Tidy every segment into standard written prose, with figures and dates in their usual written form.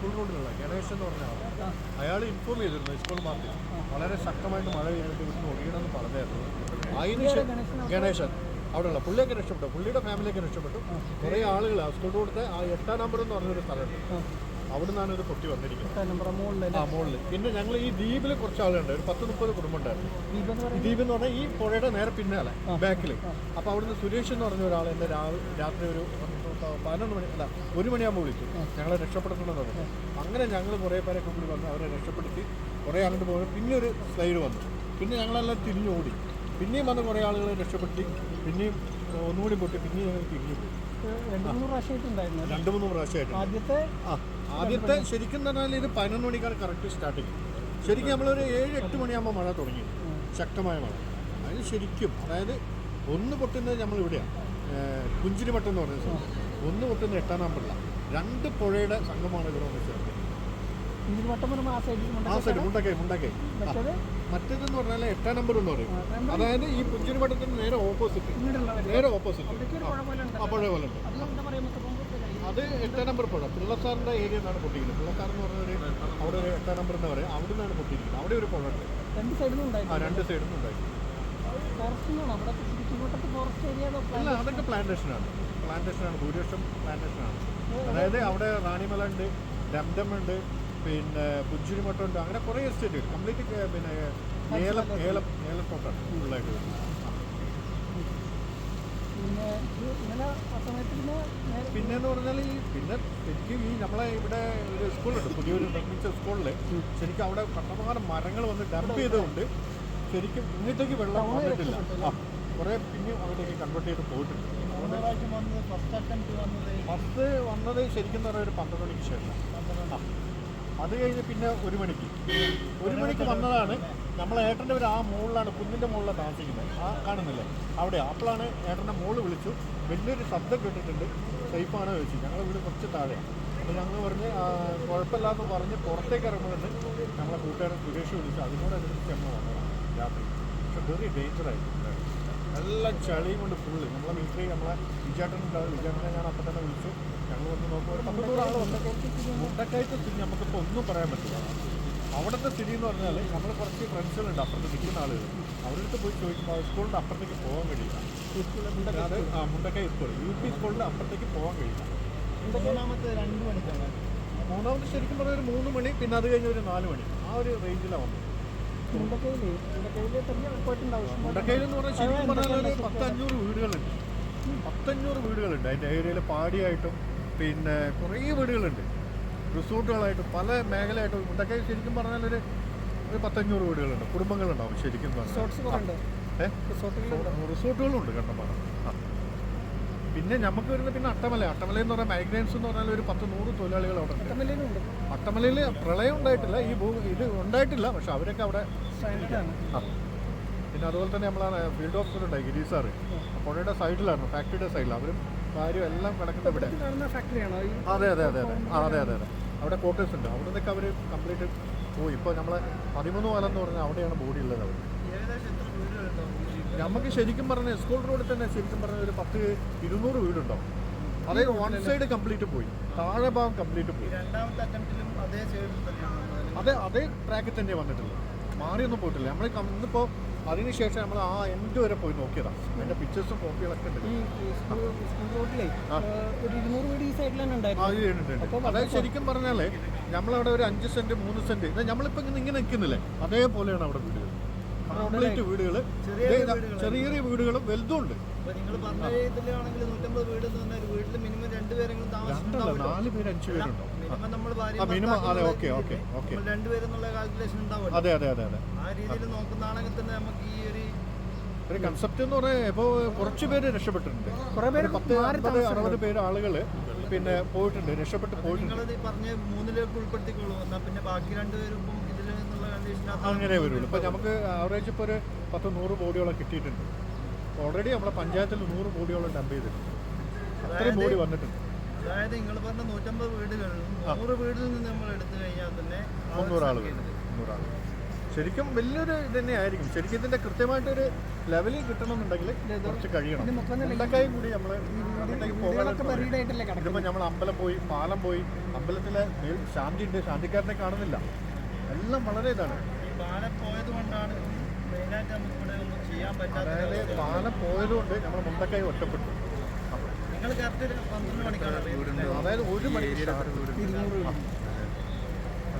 School റോഡിലുള്ള ഗണേശൻ എന്ന് പറഞ്ഞ ആൾ, അയാൾ ഇൻഫോം ചെയ്തിരുന്നു സ്കൂൾ മാർക്കറ്റ് വളരെ ശക്തമായിട്ട് മഴ പെയ്തിട്ട് ഇവിടുന്ന് ഒഴിയണമെന്ന് പറഞ്ഞായിരുന്നു. അതിന് ഗണേശൻ അവിടെയുള്ള പുള്ളിയൊക്കെ രക്ഷപ്പെട്ടു, പുള്ളിയുടെ ഫാമിലിയൊക്കെ രക്ഷപ്പെട്ടു. കുറേ ആളുകൾ ആ സ്കൂൾ റോഡത്തെ ആ 8-ാം നമ്പർ എന്ന് പറഞ്ഞൊരു സ്ഥലമുണ്ട്, അവിടെ നിന്നാണ് ഇത് പൊട്ടി വന്നിരിക്കുന്നത്. ആ മുകളിൽ. പിന്നെ ഞങ്ങൾ ഈ ദ്വീപിൽ കുറച്ച് ആളുണ്ട്, ഒരു 10-30 കുടുംബം ഉണ്ടായിരുന്നു. ദ്വീപ് എന്ന് പറഞ്ഞാൽ ഈ പുഴയുടെ നേരെ പിന്നാലെ ബാക്കിൽ. അപ്പോൾ അവിടുന്ന് സുരേഷ് എന്ന് പറഞ്ഞ ഒരാൾ എന്നെ രാത്രി ഒരു 11 മണി അല്ല 1 മണിയാകുമ്പോൾ വിളിച്ചു, ഞങ്ങളെ രക്ഷപ്പെടുത്തണമെന്ന് പറഞ്ഞു. അങ്ങനെ ഞങ്ങൾ കുറേ പേരൊക്കെ കൂടി വന്ന് അവരെ രക്ഷപ്പെടുത്തി കുറേ അങ്ങോട്ട് പോകുന്നു. പിന്നെ ഒരു സ്ലൈഡ് വന്നു, പിന്നെ ഞങ്ങളെല്ലാം തിരിഞ്ഞോടി. പിന്നെയും വന്ന് കുറേ ആളുകളെ രക്ഷപ്പെടുത്തി, പിന്നെയും ഒന്നുകൂടി പൊട്ടി, പിന്നെയും ഞങ്ങൾ തിരിഞ്ഞു പോയി. 2-3 പ്രാവശ്യമായിട്ട്. ആദ്യത്തെ ശരിക്കും പറഞ്ഞാൽ ഇത് 11 മണിക്കാണ് കറക്റ്റ് സ്റ്റാർട്ടിങ്. ശരിക്കും നമ്മളൊരു 7-8 മണിയാകുമ്പോൾ മഴ തുടങ്ങി, ശക്തമായ മഴ. അതിന് ശരിക്കും അതായത് ഒന്ന് പൊട്ടുന്നത് നമ്മളിവിടെയാണ്, പുഞ്ചിരിമട്ടം എന്ന് പറയുന്ന സ്ഥലം. ഒന്ന് പൊട്ടുന്നത് 8-ാം നമ്പറിലാണ്. 2 പുഴയുടെ സംഘമാണ് ഇവിടെ വന്ന് ചേർന്നത്. ആ സൈഡ് മുണ്ടക്കൈ. മറ്റേതെന്ന് പറഞ്ഞാൽ 8-ാം നമ്പർ എന്ന് പറയും. അതായത് ഈ പുഞ്ചിരിമട്ടത്തിന് നേരെ ഓപ്പോസിറ്റ് ആ പുഴ പോലെ ഉണ്ട്. അത് 8-ാം നമ്പർ പുഴ പിള്ളസാറിൻ്റെ ഏരിയ നിന്നാണ് പൊട്ടിക്കുന്നത്. പിള്ളസാർ എന്ന് പറഞ്ഞൊരു അവിടെ ഒരു 8-ാം നമ്പർ എന്ന് പറയും, അവിടെ നിന്നാണ് പൊട്ടിയിരിക്കുന്നത്. അവിടെ ഒരു പുഴ ഉണ്ട്, 2 സൈഡിൽ നിന്നും ഉണ്ടായിരുന്നു. അല്ല, അതൊക്കെ പ്ലാന്റേഷനാണ്, ഭൂരിപക്ഷം പ്ലാന്റേഷനാണ്. അതായത് അവിടെ റാണിമല ഉണ്ട്, ഡംഡം ഉണ്ട്, പിന്നെ പുഞ്ചിരിമട്ടം ഉണ്ട്, അങ്ങനെ കുറേ എസ്റ്റേറ്റ് കംപ്ലീറ്റ് പിന്നെ ഏലത്തോട്ടാണ് ഫുള്ളായിട്ട് വരുന്നത്. പിന്നെന്ന് പറഞ്ഞാൽ പിന്നെ ശരിക്കും ഈ നമ്മളെ ഇവിടെ ഒരു സ്കൂളുണ്ട്, പുതിയൊരു നിർമ്മിച്ച സ്കൂളിൽ ശരിക്കും അവിടെ കണ്ടമാനം മരങ്ങൾ വന്ന് ഡംപ് ചെയ്തുകൊണ്ട് ശരിക്കും ഇങ്ങോട്ടേക്ക് വെള്ളം വന്നിട്ടില്ല. കുറേ പിന്നെയും അവിടേക്ക് കൺവേർട്ട് ചെയ്ത് പോയിട്ടുണ്ട്. ബസ് വന്നത് ശരിക്കും പറഞ്ഞാൽ ഒരു 12 മണിക്ക് ശേഷം. അത് കഴിഞ്ഞ് പിന്നെ 1 മണിക്ക് വന്നതാണ്. നമ്മളെ ഏട്ടൻ്റെ ഒരു ആ മുകളിലാണ്, കുന്നിൻ്റെ മുകളിലാണ് താമസിക്കുന്നത്, ആ കാണുന്നില്ലേ അവിടെ. അപ്പോഴാണ് ഏട്ടൻ്റെ മുകളിൽ വിളിച്ചു, വലിയൊരു ശബ്ദം കേട്ടിട്ടുണ്ട്, സേഫാണോ ചോദിച്ചു. ഞങ്ങൾ വീട് കുറച്ച് താഴെയാണ്. അപ്പോൾ ഞങ്ങൾ പറഞ്ഞ് കുഴപ്പമില്ലാന്ന് പറഞ്ഞ് പുറത്തേക്ക് ഇറങ്ങുന്നുണ്ട്. നമ്മളെ കൂട്ടുകാരൻ സുരേഷ് വിളിച്ചു, അതിനോടനുസരിച്ച് ഞങ്ങൾ വന്നതാണ് രാത്രി. പക്ഷെ വെറി ഡേഞ്ചറായിരുന്നു, എല്ലാം ചളിയും കൊണ്ട് ഫുള്ള്. നമ്മളെ മിലിറ്ററി നമ്മളെ വിജയേട്ടനെ ഞാൻ അപ്പം തന്നെ വിളിച്ചു. ഞങ്ങൾ വന്ന് നോക്കുമ്പോൾ 100 ആൾ മുണ്ടക്കയത്തെ സ്ഥിതി നമുക്കിപ്പോൾ ഒന്നും പറയാൻ പറ്റില്ല. അവിടുത്തെ സ്ഥിതി എന്ന് പറഞ്ഞാൽ നമ്മൾ കുറച്ച് ഫ്രണ്ട്സുകളുണ്ട് അപ്പുറത്ത് നിൽക്കുന്ന ആളുകൾ, അവരുടെ അടുത്ത് പോയി ചോദിക്കുമ്പോൾ സ്കൂളിൻ്റെ അപ്പുറത്തേക്ക് പോകാൻ കഴിയില്ല. അത് മുണ്ടക്കൈ സ്കൂൾ UP സ്കൂളിൻ്റെ അപ്പുറത്തേക്ക് പോകാൻ കഴിയില്ല. മൂന്നാമത് ശരിക്കും പറഞ്ഞാൽ ഒരു 3 മണി, പിന്നെ അത് കഴിഞ്ഞ് ഒരു 4 മണി, ആ ഒരു റേഞ്ചിലാണ് വന്നത്. മുണ്ടക്കൈയിൽ എന്ന് പറഞ്ഞാൽ ശരിക്കും പറഞ്ഞാൽ ഒരു 100-500 വീടുകളുണ്ട്. 100-500 വീടുകളുണ്ട് അതിൻ്റെ ഏരിയയിൽ. പാടിയായിട്ടും പിന്നെ കുറേ വീടുകളുണ്ട്, റിസോർട്ടുകളായിട്ടും പല മേഖലയായിട്ടും. മുണ്ടക്കൈ ശരിക്കും പറഞ്ഞാൽ ഒരു 100-500 വീടുകളുണ്ട്, കുടുംബങ്ങളുണ്ടാവും ശരിക്കും പറഞ്ഞാൽ. റിസോർട്ടുകളുണ്ട് കണ്ടമാനം. പിന്നെ നമുക്ക് വരുന്നത് പിന്നെ അട്ടമലയെന്ന് പറഞ്ഞാൽ മൈഗ്രൻസ് എന്ന് പറഞ്ഞാൽ ഒരു 10-100 തൊഴിലാളികൾ അവിടെ ഉണ്ട്. അട്ടമലയിൽ പ്രളയം ഉണ്ടായിട്ടില്ല, ഇത് ഉണ്ടായിട്ടില്ല, പക്ഷെ അവരൊക്കെ അവിടെ. പിന്നെ അതുപോലെ തന്നെ നമ്മളാണ് ഫീൽഡ് ഓഫീസർ ഉണ്ടായി ഗിരീഷ് സാറ്, പുഴയുടെ സൈഡിലാണ്, ഫാക്ടറിയുടെ സൈഡിൽ. അവരും കാര്യം എല്ലാം കിടക്കുന്നത് ഇവിടെ. അതെ. അവിടെ ക്വാർട്ടേഴ്സ് ഉണ്ട്, അവിടെ നിന്നൊക്കെ അവർ കംപ്ലീറ്റ് പോയി. ഇപ്പോൾ നമ്മളെ 13 പാലം എന്ന് പറഞ്ഞാൽ അവിടെയാണ് ബോഡി ഉള്ളത്. അവർ നമുക്ക് ശരിക്കും പറഞ്ഞാൽ സ്കൂൾ റോഡിൽ തന്നെ ശരിക്കും പറഞ്ഞാൽ ഒരു 10-200 വീടുണ്ടാവും. അതായത് 1 സൈഡ് കംപ്ലീറ്റ് പോയി, താഴെ ഭാഗം കംപ്ലീറ്റ് പോയി. അതേ ട്രാക്കിൽ തന്നെ വന്നിട്ടുള്ളത്, മാറിയൊന്നും പോയിട്ടില്ല. നമ്മൾ ഇന്നിപ്പോൾ അതിനുശേഷം നമ്മൾ ആ എൻഡ് വരെ പോയി നോക്കിയതാണ്. അതിൻ്റെ പിക്ചേഴ്സും കോപ്പികളൊക്കെ ഉണ്ട്. അതായത് ശരിക്കും പറഞ്ഞാൽ നമ്മളവിടെ ഒരു 5 സെൻറ്റ് 3 സെൻറ്റ് നമ്മളിപ്പോൾ ഇങ്ങനെ നിൽക്കുന്നില്ലേ, അതേപോലെയാണ് അവിടെ വീടുകൾ, കംപ്ലീറ്റ് വീടുകൾ. ചെറിയ വീടുകളും വലുതും ഉണ്ട്. 4 പേര് 5 പേരുണ്ടോ മിനിമം? അതെ, ഓക്കെ. അതെ. ആ രീതിയിൽ നോക്കുന്നതാണെങ്കിൽ തന്നെ നമുക്ക് ഈ ഒരു കൺസെപ്റ്റ് എന്ന് പറഞ്ഞാൽ ഇപ്പോൾ കുറച്ച് പേര് രക്ഷപ്പെട്ടിട്ടുണ്ട്. 10-60 പേര് ആളുകൾ പിന്നെ പോയിട്ടുണ്ട്, രക്ഷപ്പെട്ട് പോയിട്ടുണ്ട്. പറഞ്ഞ 3ലേക്ക് ഉൾപ്പെടുത്തിക്കോളൂ, എന്നാൽ പിന്നെ ബാക്കി 2 പേരും അങ്ങനെ വരുള്ളൂ. ഇപ്പം നമുക്ക് ആവറേജ് ഇപ്പോൾ ഒരു 10-100 ബോഡിയോളം കിട്ടിയിട്ടുണ്ട്. ഓൾറെഡി നമ്മളെ പഞ്ചായത്തിൽ 100 ബോഡിയോളം ഡംപ് ചെയ്തിട്ടുണ്ട്, അത്രയും ബോഡി വന്നിട്ടുണ്ട്. അതായത് നിങ്ങൾ പറഞ്ഞ 150 വീടുകളിൽ 100 വീടിൽ നിന്ന് നമ്മൾ എടുത്തു കഴിഞ്ഞാൽ തന്നെ 300 ആളുകൾ. ശരിക്കും വലിയൊരു ഇത് തന്നെയായിരിക്കും. ശരിക്കും ഇതിൻ്റെ കൃത്യമായിട്ടൊരു ലെവലിൽ കിട്ടണമെന്നുണ്ടെങ്കിൽ കുറച്ച് കഴിയണം. മുണ്ടക്കായും കൂടി നമ്മൾ ഇതിപ്പോൾ നമ്മൾ അമ്പലം പോയി, പാലം പോയി, അമ്പലത്തിലെ ശാന്തി ഉണ്ട്, ശാന്തിക്കാരനെ കാണുന്നില്ല. എല്ലാം വളരെ ഇതാണ്. ഈ പാലം പോയത് കൊണ്ടാണ് മെയിനായിട്ട് നമുക്ക് ഇവിടെ ഒന്നും ചെയ്യാൻ പറ്റാത്തത്. അതായത് പാലം പോയതുകൊണ്ട് നമ്മൾ മുണ്ടക്കായി ഒറ്റപ്പെട്ടു. നിങ്ങൾ കറക്റ്റ് 12 മണിക്കാണ് അതായത് 1 മണിക്ക്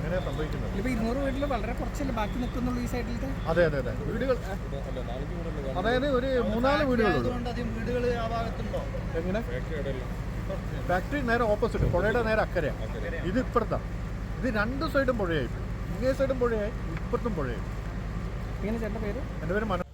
അങ്ങനെ സംഭവിക്കുന്നത്. ഇപ്പോൾ 200 വീട്ടിൽ വളരെ കുറച്ചല്ലേ ബാക്കി നിൽക്കുന്നുള്ളൂ ഈ സൈഡിലത്തെ. അതെ അതെ അതെ, വീടുകൾ അതായത് ഒരു 3-4 വീടുകളുള്ളൂ. അധികം വീടുകൾ ആ ഭാഗത്തുണ്ടോ? എങ്ങനെ? ഫാക്ടറി നേരെ ഓപ്പോസിറ്റ്, പുഴയുടെ നേരെ അക്കരയാണ്. ഇത് ഇപ്പുറത്താണ്. ഇത് 2 സൈഡും പുഴയായി. ഇങ്ങേ സൈഡും പുഴയായി, ഇപ്പുറത്തും പുഴയായി. ഇങ്ങനെ ചേട്ടൻ്റെ പേര്? എൻ്റെ പേര് മനോജ്.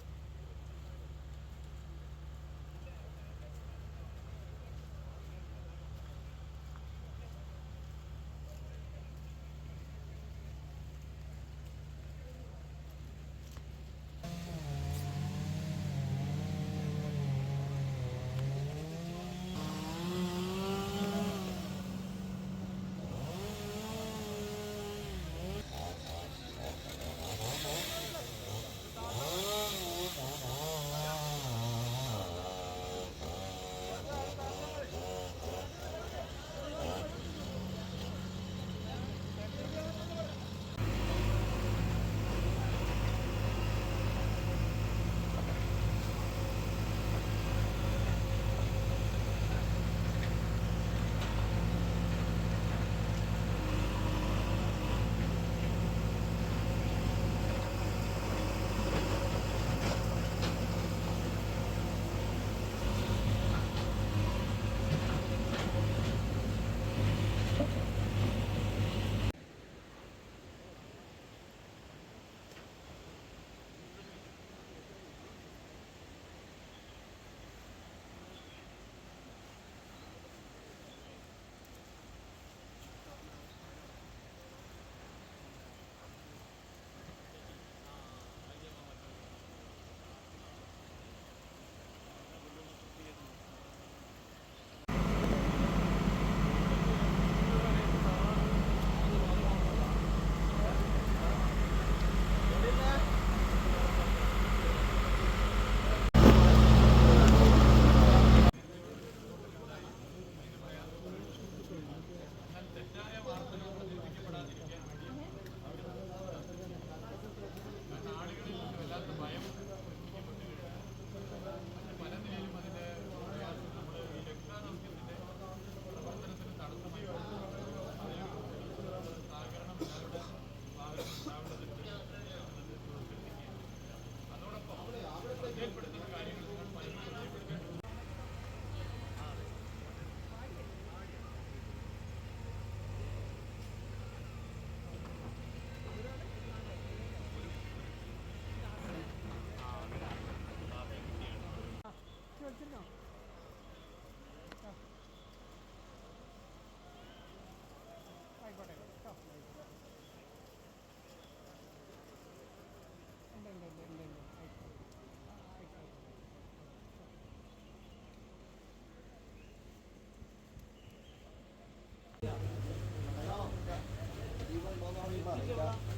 Thank you.